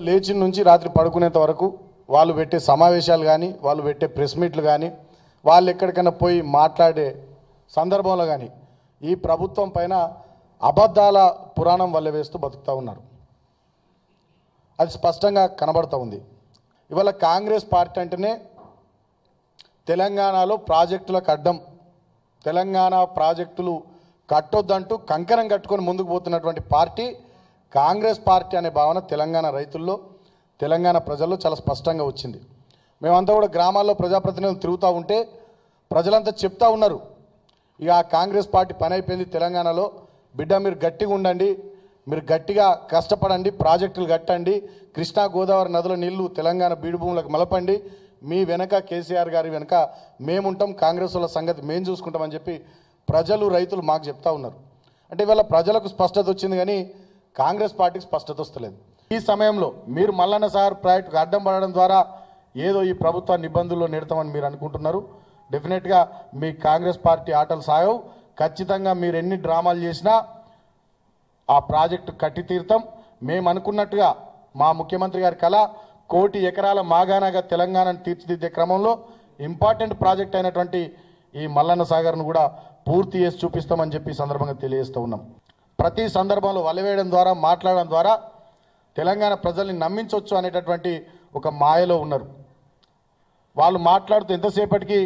లేచి నుంచి రాత్రి పడుకునేంత వరకు వాళ్ళు పెట్టే సమావేశాలు కానీ వాళ్ళు పెట్టే ప్రెస్ మీట్లు కానీ వాళ్ళు ఎక్కడికైనా పోయి మాట్లాడే సందర్భంలో కానీ ఈ ప్రభుత్వం పైన అబద్ధాల పురాణం వల్ల వేస్తూ బతుకుతూ ఉన్నారు. అది స్పష్టంగా కనబడుతూ ఉంది. ఇవాళ కాంగ్రెస్ పార్టీ అంటేనే తెలంగాణలో ప్రాజెక్టులకు అడ్డం, తెలంగాణ ప్రాజెక్టులు కట్టొద్దంటూ కంకణం కట్టుకొని ముందుకు పోతున్నటువంటి పార్టీ కాంగ్రెస్ పార్టీ అనే భావన తెలంగాణ రైతుల్లో, తెలంగాణ ప్రజల్లో చాలా స్పష్టంగా వచ్చింది. మేమంతా కూడా గ్రామాల్లో ప్రజాప్రతినిధులు తిరుగుతూ ఉంటే ప్రజలంతా చెప్తా ఉన్నారు, ఇక ఆ కాంగ్రెస్ పార్టీ పని అయిపోయింది తెలంగాణలో, బిడ్డ మీరు గట్టిగా ఉండండి, మీరు గట్టిగా కష్టపడండి, ప్రాజెక్టులు కట్టండి, కృష్ణా గోదావరి నదుల నీళ్లు తెలంగాణ బీడు భూములకు మలపండి, మీ వెనక కేసీఆర్ గారి వెనక మేముంటాం, కాంగ్రెస్ వాళ్ళ సంగతి మేము చూసుకుంటామని చెప్పి ప్రజలు రైతులు మాకు చెప్తా ఉన్నారు. అంటే ఇవాళ ప్రజలకు స్పష్టత వచ్చింది కానీ కాంగ్రెస్ పార్టీకి స్పష్టత వస్తలేదు. ఈ సమయంలో మీరు మల్లన్న సాగర్ ప్రాజెక్టుకు అడ్డం పడడం ద్వారా ఏదో ఈ ప్రభుత్వాన్ని ఇబ్బందుల్లో నెడతామని మీరు అనుకుంటున్నారు. డెఫినెట్గా మీ కాంగ్రెస్ పార్టీ ఆటలు సాగవు. ఖచ్చితంగా మీరు ఎన్ని డ్రామాలు చేసినా ఆ ప్రాజెక్టు కట్టి తీరుతాం. మేము అనుకున్నట్టుగా మా ముఖ్యమంత్రి గారి కళ 1 కోటి ఎకరాల మాగాణగా తెలంగాణను తీర్చిదిద్దే క్రమంలో ఇంపార్టెంట్ ప్రాజెక్ట్ అయినటువంటి ఈ మల్లన్న సాగర్ను కూడా పూర్తి చేసి చూపిస్తామని చెప్పి సందర్భంగా తెలియజేస్తూ ఉన్నాం. ప్రతి సందర్భంలో వలవేయడం ద్వారా, మాట్లాడడం ద్వారా తెలంగాణ ప్రజల్ని నమ్మించవచ్చు అనేటటువంటి ఒక మాయలో ఉన్నారు. వాళ్ళు మాట్లాడుతూ ఎంతసేపటికి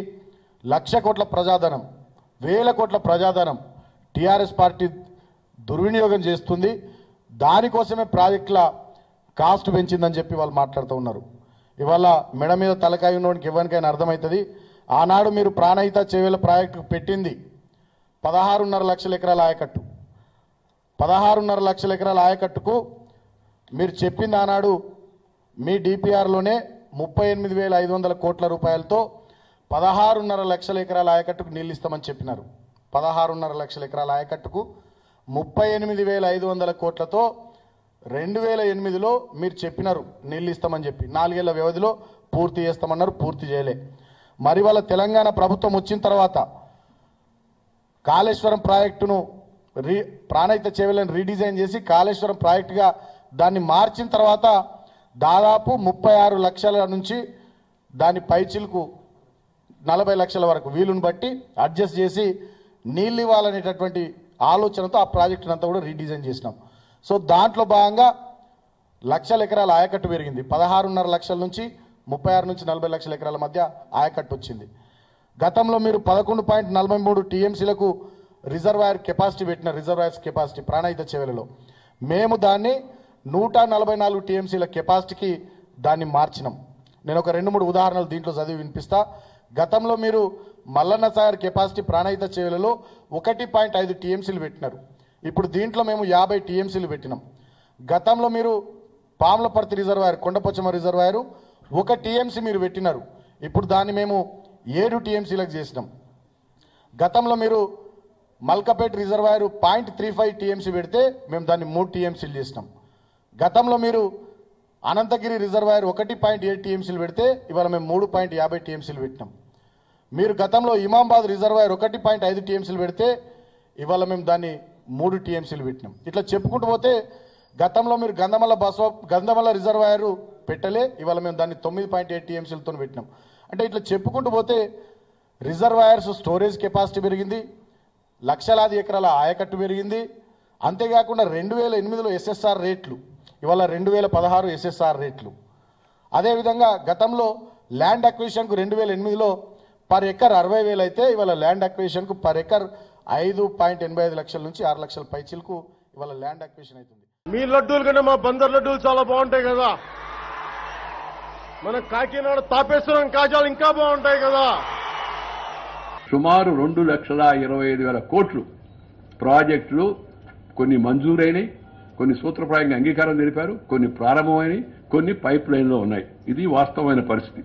1,00,000 కోట్ల ప్రజాధనం, 1,000 కోట్ల ప్రజాధనం టీఆర్ఎస్ పార్టీ దుర్వినియోగం చేస్తుంది, దానికోసమే ప్రాజెక్టుల కాస్ట్ పెంచిందని చెప్పి వాళ్ళు మాట్లాడుతూ ఉన్నారు. ఇవాళ మెడ మీద తలకాయ ఉన్నోడికి ఎవరికైనా అర్థమవుతుంది. ఆనాడు మీరు ప్రాణహిత చేవేల ప్రాజెక్టు పెట్టింది 16.5 లక్షల ఎకరాల ఆయకట్టు. 16.5 లక్షల ఎకరాల ఆయకట్టుకు మీరు చెప్పింది ఆనాడు మీ డిపిఆర్లోనే 38,500 కోట్ల రూపాయలతో 16.5 లక్షల ఎకరాల ఆయకట్టుకు నీళ్ళు ఇస్తామని చెప్పినారు. 16.5 లక్షల ఎకరాల ఆయకట్టుకు 38,500 కోట్లతో 2008లో మీరు చెప్పినారు నీళ్ళు ఇస్తామని చెప్పి. 4 ఏళ్ల వ్యవధిలో పూర్తి చేస్తామన్నారు, పూర్తి చేయలే. మరి వాళ్ళ తెలంగాణ ప్రభుత్వం వచ్చిన తర్వాత కాళేశ్వరం ప్రాజెక్టును ప్రాణహిత చేవెలను రీడిజైన్ చేసి కాళేశ్వరం ప్రాజెక్టుగా దాన్ని మార్చిన తర్వాత దాదాపు 36 లక్షల నుంచి దాని పైచిలకు 40 లక్షల వరకు వీలుని బట్టి అడ్జస్ట్ చేసి నీళ్ళు ఇవ్వాలనేటటువంటి ఆలోచనతో ఆ ప్రాజెక్టును అంతా కూడా రీడిజైన్ చేసినాం. సో దాంట్లో భాగంగా లక్షల ఎకరాల ఆయకట్టు పెరిగింది. 16.5 లక్షల నుంచి 36 నుంచి 40 లక్షల ఎకరాల మధ్య ఆయకట్టు వచ్చింది. గతంలో మీరు 11.43 టీఎంసీలకు రిజర్వాయర్ కెపాసిటీ పెట్టిన, రిజర్వాయర్స్ కెపాసిటీ ప్రాణహిత చేవెలలో మేము దాన్ని 144 టీఎంసీల కెపాసిటీకి దాన్ని మార్చినాం. నేను ఒక 2-3 ఉదాహరణలు దీంట్లో చదివి వినిపిస్తా. గతంలో మీరు మల్లన్న సాగర్ కెపాసిటీ ప్రాణహిత చేవెలలో 1.5 టీఎంసీలు పెట్టినారు. ఇప్పుడు దీంట్లో మేము 50 టీఎంసీలు పెట్టినాం. గతంలో మీరు Pamulaparthi reservoir, Kondapochamma reservoir 1 TMC మీరు పెట్టినారు. ఇప్పుడు దాన్ని మేము 7 టీఎంసీలకు చేసినాం. గతంలో మీరు మల్కపేట రిజర్వాయరు 0.35 టీఎంసీ పెడితే మేము దాన్ని 3 టీఎంసీలు చేసినాం. గతంలో మీరు అనంతగిరి రిజర్వాయర్ 1.7 టీఎంసీలు పెడితే ఇవాళ మేము 3.50 టీఎంసీలు పెట్టినాం. మీరు గతంలో ఇమాంబాద్ రిజర్వాయర్ 1.5 టీఎంసీలు పెడితే ఇవాళ మేము దాన్ని 3 టీఎంసీలు పెట్టినాం. ఇట్లా చెప్పుకుంటూ పోతే గతంలో మీరు గంధమల్ల రిజర్వాయరు పెట్టలే, ఇవాళ మేము దాన్ని 9.8 టీఎంసీలతో పెట్టినాం. అంటే ఇట్లా చెప్పుకుంటూ పోతే రిజర్వాయర్స్ స్టోరేజ్ కెపాసిటీ పెరిగింది, లక్షలాది ఎకరాల ఆయకట్టు పెరిగింది. అంతేకాకుండా 2008లో ఎస్ఎస్ఆర్ రేట్లు ఇవాళ 2016 ఎస్ఎస్ఆర్ రేట్లు. అదేవిధంగా గతంలో ల్యాండ్ అక్విజిషన్కు 2008లో పర్ ఎకర్ 60,000 అయితే ఇవాళ ల్యాండ్ అక్విజిషన్కు పర్ ఎకర్ 5.85 లక్షల నుంచి 6 లక్షల పైచీలకు ఇవాళ ల్యాండ్ అక్విజిషన్ అవుతుంది. మీ లడ్డూలు కన్నా మా బందర్ లడ్డూలు చాలా బాగుంటాయి కదా, మన కాకినాడ తాపేశ్వరం కాజాలు ఇంకా బాగుంటాయి కదా. సుమారు 2,25,000 కోట్లు ప్రాజెక్టులు కొన్ని మంజూరైనవి, కొన్ని సూత్రప్రాయంగా అంగీకారం తెలిపారు, కొన్ని ప్రారంభమైనవి, కొన్ని పైప్ లైన్లో ఉన్నాయి. ఇది వాస్తవమైన పరిస్థితి.